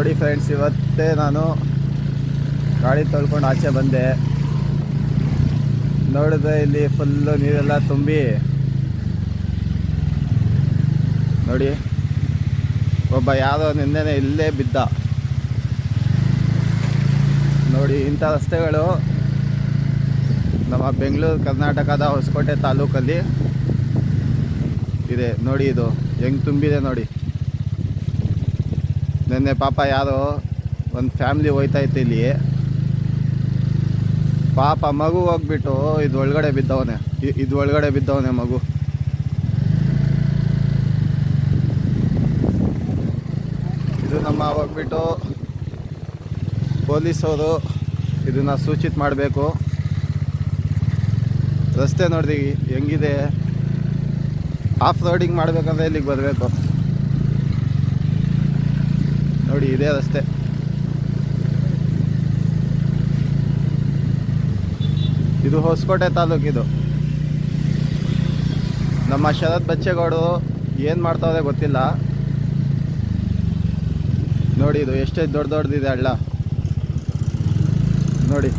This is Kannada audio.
ನೋಡಿ ಫ್ರೆಂಡ್ಸ್, ಇವತ್ತೇ ನಾನು ಗಾಡಿ ತೊಳ್ಕೊಂಡು ಆಚೆ ಬಂದೆ. ನೋಡಿದ್ರೆ ಇಲ್ಲಿ ಫುಲ್ಲು ನೀರೆಲ್ಲ ತುಂಬಿ ನೋಡಿ, ಒಬ್ಬ ಯಾವುದೋ ನಿನ್ನೆನೆ ಇಲ್ಲೇ ಬಿದ್ದ. ನೋಡಿ, ಇಂಥ ರಸ್ತೆಗಳು ನಮ್ಮ ಬೆಂಗಳೂರು ಕರ್ನಾಟಕದ ಹೊಸಕೋಟೆ ತಾಲೂಕಲ್ಲಿ ಇದೆ. ನೋಡಿ ಇದು ಹೆಂಗೆ ತುಂಬಿದೆ ನೋಡಿ. ನಿನ್ನೆ ಪಾಪ ಯಾರೋ ಒಂದು ಫ್ಯಾಮ್ಲಿ ಹೋಯ್ತಾ ಇತ್ತು ಇಲ್ಲಿ, ಪಾಪ ಮಗು ಹೋಗ್ಬಿಟ್ಟು ಇದು ಒಳಗಡೆ ಬಿದ್ದವನೆ ಮಗು. ಇದು ನಮ್ಮ ಹೋಗ್ಬಿಟ್ಟು ಪೊಲೀಸವರು ಇದನ್ನು ಸೂಚಿತ ಮಾಡಬೇಕು. ರಸ್ತೆ ನೋಡಿ ಹೆಂಗಿದೆ, ಆಫ್ ರೋಡಿಂಗ್ ಮಾಡಬೇಕಂದ್ರೆ ಇಲ್ಲಿಗೆ ಬರಬೇಕು. ನೋಡಿ ಇದೇ ರಸ್ತೆ. ಇದು ಹೊಸಕೋಟೆ ತಾಲೂಕಿದು. ನಮ್ಮ ಶರತ್ ಬಚ್ಚೇಗೌಡರು ಏನು ಮಾಡ್ತಾವ್ರೆ ಗೊತ್ತಿಲ್ಲ. ನೋಡಿ ಇದು ಎಷ್ಟೇ ದೊಡ್ಡದಿದೆ ಹಳ್ಳ ನೋಡಿ.